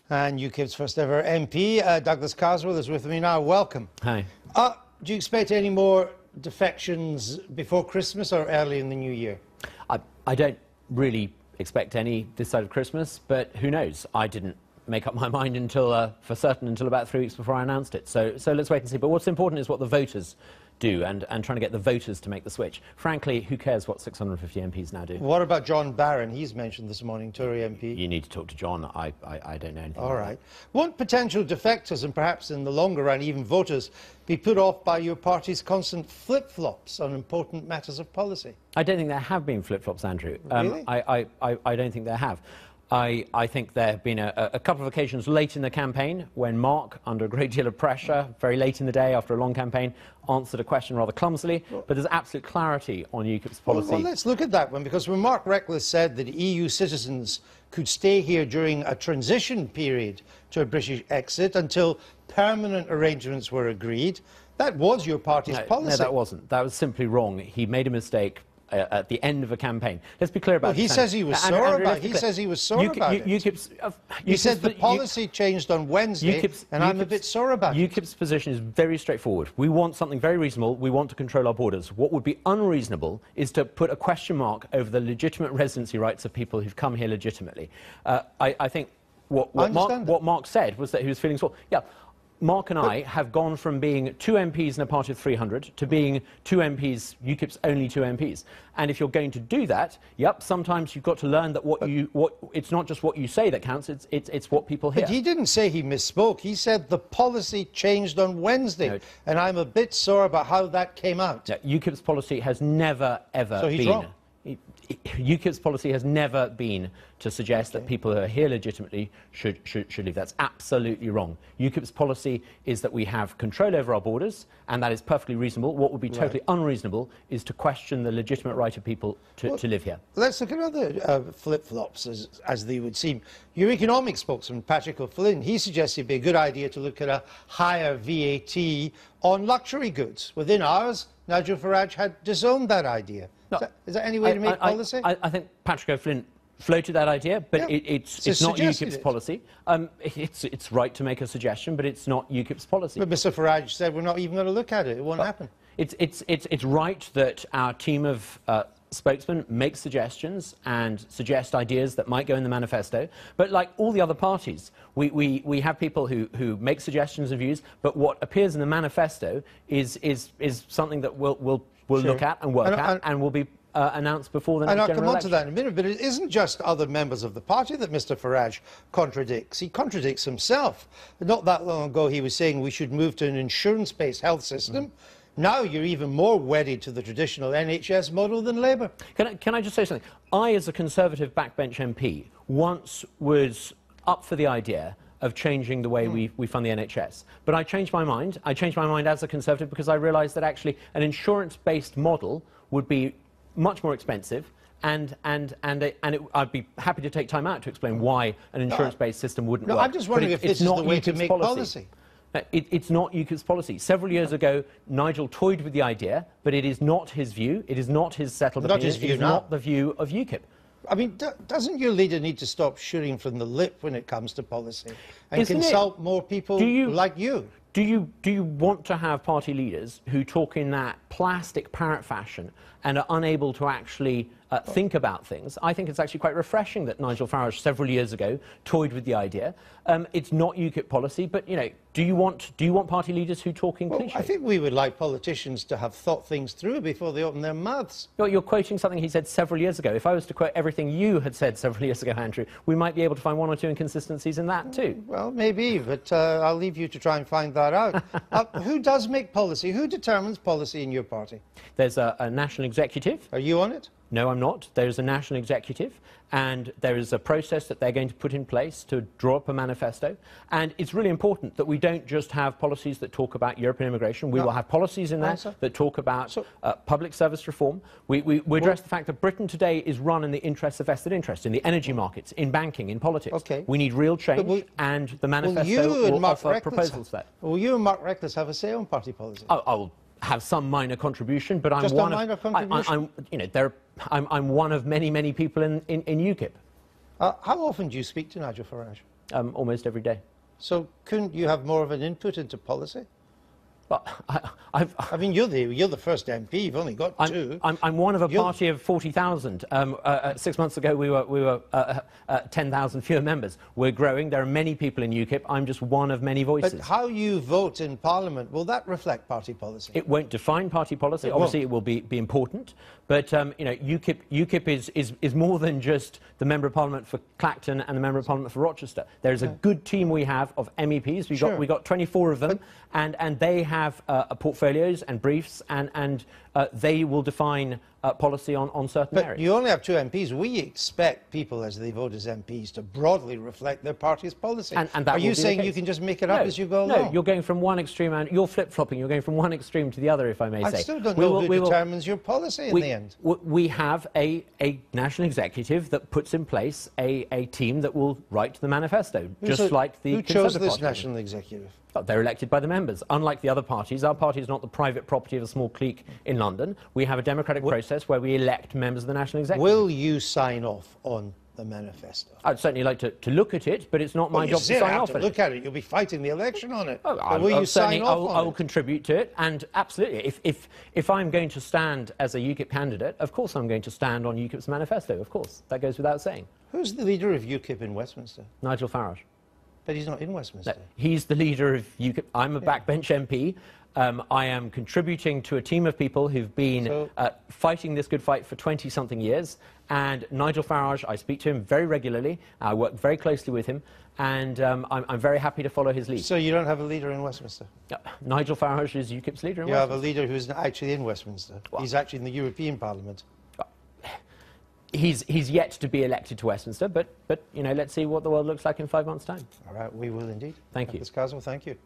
And UKIPs first ever MP, Douglas Carswell, is with me now. Welcome. Hi. Do you expect any more defections before Christmas or early in the new year? I don't really expect any this side of Christmas, but who knows? I didn't make up my mind until, for certain, until about 3 weeks before I announced it. So let's wait and see. But what's important is what the voters do and trying to get the voters to make the switch. Frankly, who cares what 650 MPs now do? What about John Barron? He's mentioned this morning, Tory MP. You need to talk to John. I don't know anything. All right. Won't potential defectors and perhaps in the longer run even voters be put off by your party's constant flip-flops on important matters of policy? I don't think there have been flip-flops, Andrew. Really? I don't think there have. I think there have been a couple of occasions late in the campaign when Mark, under a great deal of pressure, very late in the day after a long campaign, answered a question rather clumsily, but there's absolute clarity on UKIP's policy. Well, let's look at that one, because when Mark Reckless said that EU citizens could stay here during a transition period to a British exit until permanent arrangements were agreed, that was your party's policy. No, that wasn't. That was simply wrong. He made a mistake at the end of a campaign. Let's be clear about he says he was sore about it. He says he was sore about it. He said the policy changed on Wednesday, and I'm a bit sore about it. UKIP's position is very straightforward. We want something very reasonable. We want to control our borders. What would be unreasonable is to put a question mark over the legitimate residency rights of people who've come here legitimately. I think what Mark said was that he was feeling sore. Yeah. Mark and I have gone from being 2 MPs in a party of 300 to being 2 MPs, UKIP's only 2 MPs. And if you're going to do that, yep, sometimes you've got to learn that it's not just what you say that counts, it's what people hear. But he didn't say he misspoke. He said the policy changed on Wednesday, no. And I'm a bit sore about how that came out. No, UKIP's policy has never, ever so he's wrong. UKIP's policy has never been to suggest that people who are here legitimately should leave. That's absolutely wrong. UKIP's policy is that we have control over our borders, and that is perfectly reasonable. What would be totally unreasonable is to question the legitimate right of people to live here. Let's look at other flip-flops, as they would seem. Your economic spokesman, Patrick O'Flynn, he suggests it'd be a good idea to look at a higher VAT on luxury goods. Within hours, Nigel Farage had disowned that idea. No, is that any way to make policy? I think Patrick O'Flynn floated that idea, but yeah, it's not UKIP's policy. It's right to make a suggestion, but it's not UKIP's policy. But Mr Farage said we're not even going to look at it. It won't happen. It's right that our team of spokesmen make suggestions and suggest ideas that might go in the manifesto. But like all the other parties, we have people who make suggestions and views, but what appears in the manifesto is something that we'll look at and work at and will be announced before the next general election. And I'll come on to that in a minute, but it isn't just other members of the party that Mr Farage contradicts. He contradicts himself. Not that long ago he was saying we should move to an insurance-based health system. Now you're even more wedded to the traditional NHS model than Labour. Can I just say something? I, as a Conservative backbench MP, once was up for the idea of changing the way we fund the NHS. But I changed my mind. I changed my mind as a Conservative because I realised that actually an insurance-based model would be much more expensive, and I'd be happy to take time out to explain why an insurance-based system wouldn't work. I'm just wondering if this is the way to make policy. It's not UKIP's policy. Several years ago, Nigel toyed with the idea, but it is not his view. It is not his settled opinion. It is not the view of UKIP. I mean, doesn't your leader need to stop shooting from the lip when it comes to policy and consult more people like you? Do you want to have party leaders who talk in that plastic parrot fashion and are unable to actually think about things? I think it's actually quite refreshing that Nigel Farage several years ago toyed with the idea. It's not UKIP policy, but you know, do you want party leaders who talk in cliches? I think we would like politicians to have thought things through before they open their mouths. You're quoting something he said several years ago. If I was to quote everything you had said several years ago, Andrew, we might be able to find 1 or 2 inconsistencies in that too. Well, maybe, but I'll leave you to try and find that out. Who does make policy? Who determines policy in your party? There's a national executive. Are you on it? No, I'm not. There is a national executive, and there is a process that they're going to put in place to draw up a manifesto. And it's really important that we don't just have policies that talk about European immigration. We will have policies in there that talk about public service reform. We address the fact that Britain today is run in the interests of vested interests, in the energy markets, in banking, in politics. Okay. We need real change, and the manifesto will offer proposals there. Will you and Mark Reckless have a say on party policy? I'll have some minor contribution, but just I'm minor contribution? I'm one of many people in UKIP. How often do you speak to Nigel Farage? almost every day. So couldn't you have more of an input into policy? But I mean, you're the first MP. You've only got two. I'm one of a party of 40,000. 6 months ago, we were 10,000 fewer members. We're growing. There are many people in UKIP. I'm just one of many voices. But how you vote in Parliament, will that reflect party policy? It won't define party policy. Obviously, it will be important. But you know, UKIP is more than just the Member of Parliament for Clacton and the Member of Parliament for Rochester. There is a good team we have of MEPs. We got 24 of them, and they have portfolios and briefs, and they will define policy on certain areas. But you only have two MPs. We expect people, as they vote as MPs, to broadly reflect their party's policy. And that Are you saying you can just make it up as you go along? No, you're going from one extreme, and you're flip-flopping. You're going from one extreme to the other, if I may say. I still don't know who determines your policy in the end. We have a national executive that puts in place a team that will write the manifesto, just like the Conservative Who chose this Party. national executive? They're elected by the members. Unlike the other parties, our party is not the private property of a small clique in London. We have a democratic process where we elect members of the national executive. Will you sign off on the manifesto? I'd certainly like to look at it, but it's not my job to sign off on it. Look at it. You'll be fighting the election on it. Will you sign off on it? I will contribute to it, and absolutely. If I'm going to stand as a UKIP candidate, of course I'm going to stand on UKIP's manifesto. Of course, that goes without saying. Who's the leader of UKIP in Westminster? Nigel Farage. But he's not in Westminster. No, he's the leader of UKIP. I'm a backbench MP. I am contributing to a team of people who've been fighting this good fight for 20-something years. And Nigel Farage, I speak to him very regularly. I work very closely with him. And I'm very happy to follow his lead. So you don't have a leader in Westminster? Nigel Farage is UKIP's leader in Westminster. You have a leader who's actually in Westminster. Well, he's actually in the European Parliament. He's yet to be elected to Westminster, but you know, let's see what the world looks like in 5 months' time. All right, we will indeed. Thank you. Douglas Carswell, thank you.